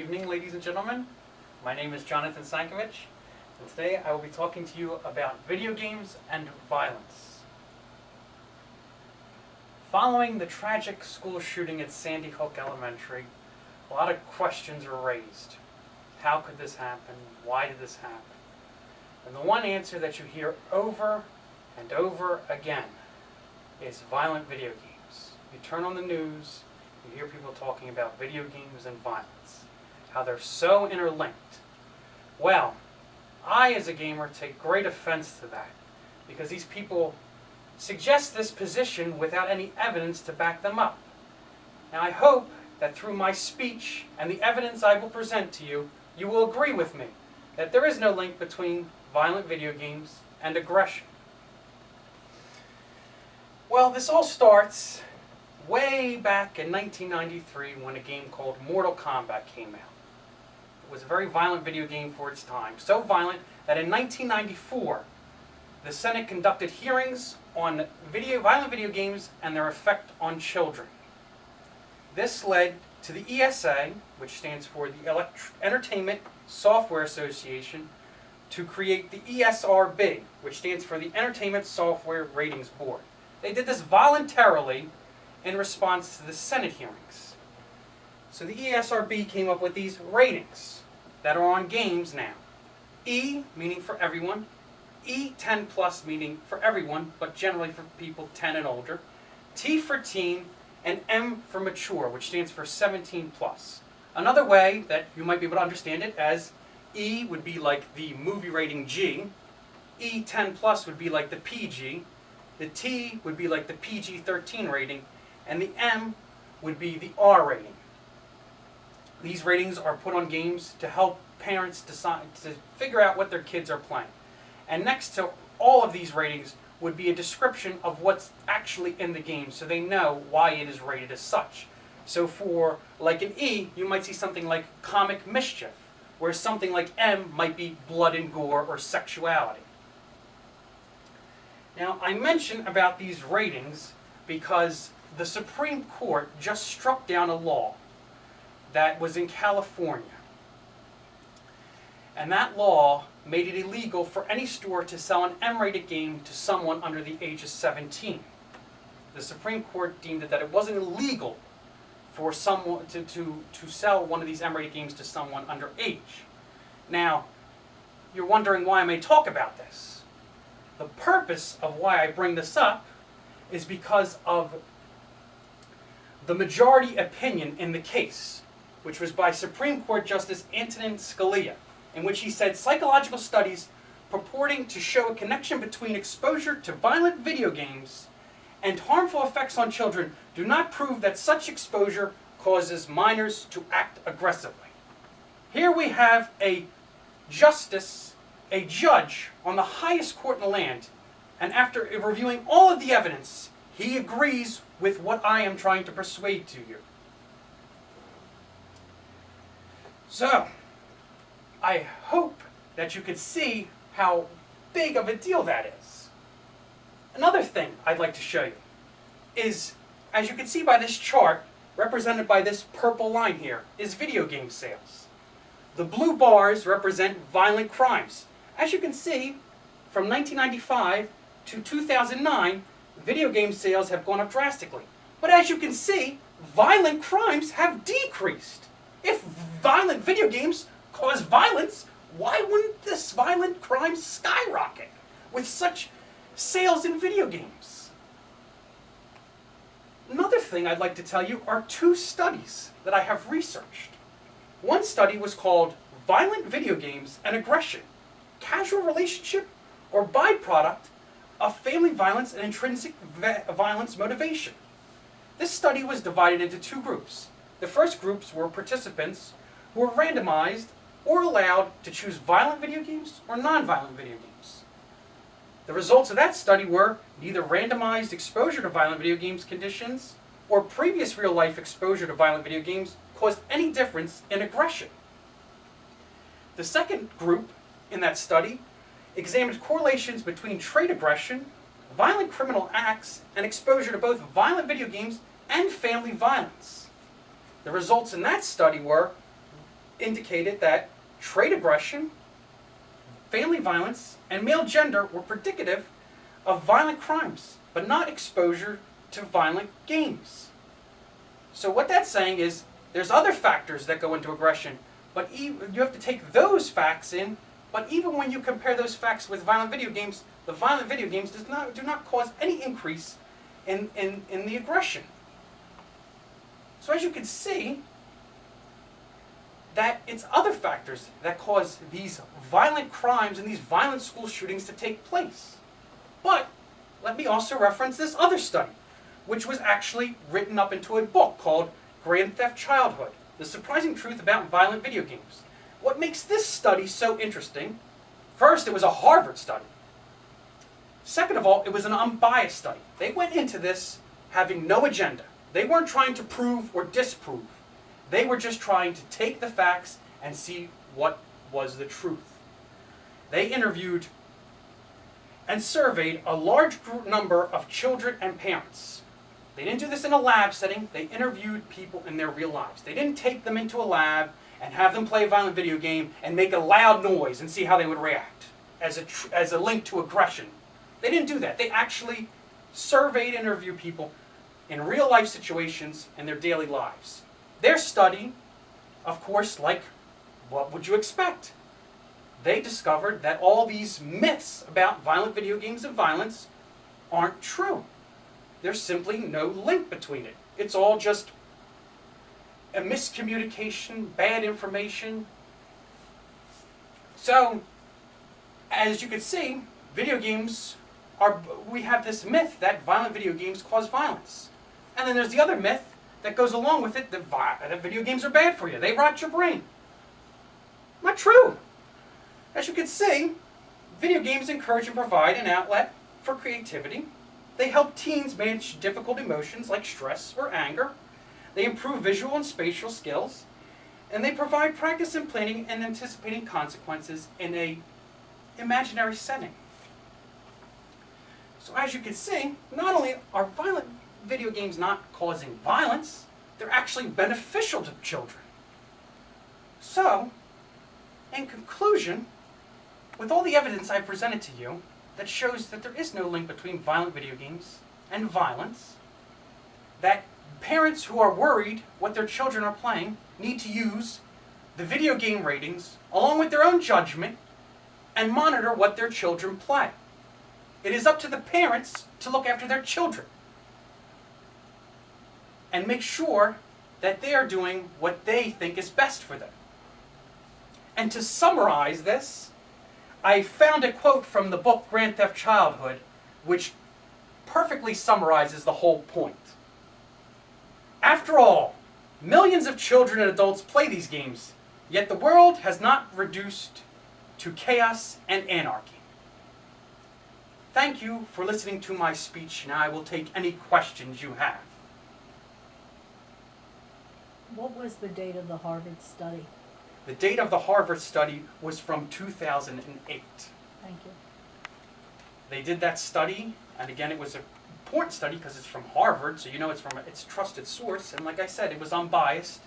evening, ladies and gentlemen. My name is Jonathan Sankovich, and today I will be talking to you about video games and violence. Following the tragic school shooting at Sandy Hook Elementary, a lot of questions were raised. How could this happen? Why did this happen? And the one answer that you hear over and over again is violent video games. You turn on the news, you hear people talking about video games and violence, how they're so interlinked. Well, I as a gamer take great offense to that, because these people suggest this position without any evidence to back them up. Now I hope that through my speech and the evidence I will present to you, you will agree with me that there is no link between violent video games and aggression. Well, this all starts way back in 1993 when a game called Mortal Kombat came out. It was a very violent video game for its time. So violent that in 1994, the Senate conducted hearings on violent video games and their effect on children. This led to the ESA, which stands for the Entertainment Software Association, to create the ESRB, which stands for the Entertainment Software Ratings Board. They did this voluntarily in response to the Senate hearings. So the ESRB came up with these ratings that are on games now. E, meaning for everyone. E10 plus, meaning for everyone, but generally for people 10 and older. T for teen, and M for mature, which stands for 17 plus. Another way that you might be able to understand it as E would be like the movie rating G, E10 plus would be like the PG, the T would be like the PG-13 rating, and the M would be the R rating. These ratings are put on games to help parents decide to figure out what their kids are playing. And next to all of these ratings would be a description of what's actually in the game, so they know why it is rated as such. So for like an E, you might see something like comic mischief, whereas something like M might be blood and gore or sexuality. Now, I mention about these ratings because the Supreme Court just struck down a law that was in California. And that law made it illegal for any store to sell an M-rated game to someone under the age of 17. The Supreme Court deemed that it wasn't illegal for someone to sell one of these M-rated games to someone under age. Now, you're wondering why I may talk about this. The purpose of why I bring this up is because of the majority opinion in the case, which was by Supreme Court Justice Antonin Scalia, in which he said psychological studies purporting to show a connection between exposure to violent video games and harmful effects on children do not prove that such exposure causes minors to act aggressively. Here we have a justice, a judge on the highest court in the land, and after reviewing all of the evidence, he agrees with what I am trying to persuade to you. So, I hope that you could see how big of a deal that is. Another thing I'd like to show you is, as you can see by this chart, represented by this purple line here, is video game sales. The blue bars represent violent crimes. As you can see, from 1995 to 2009, video game sales have gone up drastically. But as you can see, violent crimes have decreased. If violent video games cause violence, why wouldn't this violent crime skyrocket with such sales in video games? Another thing I'd like to tell you are two studies that I have researched. One study was called Violent Video Games and Aggression, Casual Relationship or Byproduct of Family Violence and Intrinsic Violence Motivation. This study was divided into two groups. The first groups were participants who were randomized or allowed to choose violent video games or non-violent video games. The results of that study were neither randomized exposure to violent video games conditions or previous real-life exposure to violent video games caused any difference in aggression. The second group in that study examined correlations between trait aggression, violent criminal acts, and exposure to both violent video games and family violence. The results in that study were indicated that trait aggression, family violence, and male gender were predicative of violent crimes, but not exposure to violent games. So what that's saying is there's other factors that go into aggression, but you have to take those facts in, but even when you compare those facts with violent video games, the violent video games do not cause any increase in the aggression. So as you can see, that it's other factors that cause these violent crimes and these violent school shootings to take place. But let me also reference this other study, which was actually written up into a book called Grand Theft Childhood: The Surprising Truth About Violent Video Games. What makes this study so interesting, first, it was a Harvard study. Second of all, it was an unbiased study. They went into this having no agenda. They weren't trying to prove or disprove. They were just trying to take the facts and see what was the truth. They interviewed and surveyed a large number of children and parents. They didn't do this in a lab setting. They interviewed people in their real lives. They didn't take them into a lab and have them play a violent video game and make a loud noise and see how they would react as a link to aggression. They didn't do that. They actually surveyed and interviewed people in real life situations in their daily lives. Their study, of course, like what would you expect? They discovered that all these myths about violent video games and violence aren't true. There's simply no link between it. It's all just a miscommunication, bad information. So, as you can see, video games we have this myth that violent video games cause violence. And then there's the other myth that goes along with it, that video games are bad for you. They rot your brain. Not true. As you can see, video games encourage and provide an outlet for creativity. They help teens manage difficult emotions like stress or anger. They improve visual and spatial skills. And they provide practice in planning and anticipating consequences in an imaginary setting. So as you can see, not only are violent video games not causing violence, they're actually beneficial to children. So, in conclusion, with all the evidence I've presented to you that shows that there is no link between violent video games and violence, that parents who are worried what their children are playing need to use the video game ratings along with their own judgment and monitor what their children play. It is up to the parents to look after their children and make sure that they are doing what they think is best for them. And to summarize this, I found a quote from the book Grand Theft Childhood, which perfectly summarizes the whole point. After all, millions of children and adults play these games, yet the world has not reduced to chaos and anarchy. Thank you for listening to my speech. Now I will take any questions you have. What was the date of the Harvard study? The date of the Harvard study was from 2008. Thank you. They did that study, and again, it was an important study because it's from Harvard, so you know it's from its trusted source. And like I said, it was unbiased.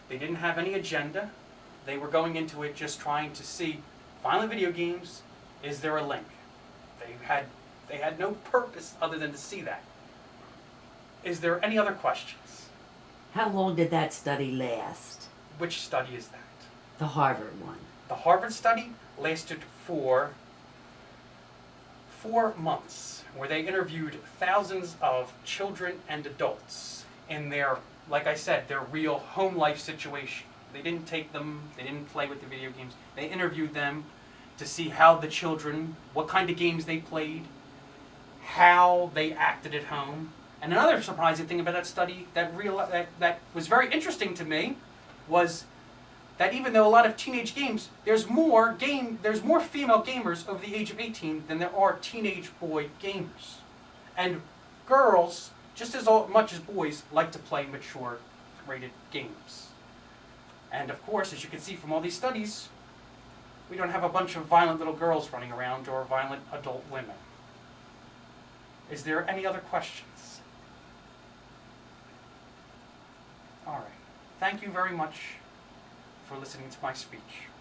They didn't have any agenda. They were going into it just trying to see violent video games. Is there a link? They had no purpose other than to see that. Is there any other questions? How long did that study last? Which study is that? The Harvard one. The Harvard study lasted for 4 months, where they interviewed thousands of children and adults in their, like I said, their real home life situation. They didn't take them, they didn't play with the video games. They interviewed them to see how the children, what kind of games they played, how they acted at home. And another surprising thing about that study that was very interesting to me was that even though a lot of teenage games, there's more female gamers over the age of 18 than there are teenage boy gamers. And girls, just as much as boys, like to play mature rated games. And of course, as you can see from all these studies, we don't have a bunch of violent little girls running around or violent adult women. Is there any other questions? All right. Thank you very much for for listening to my speech.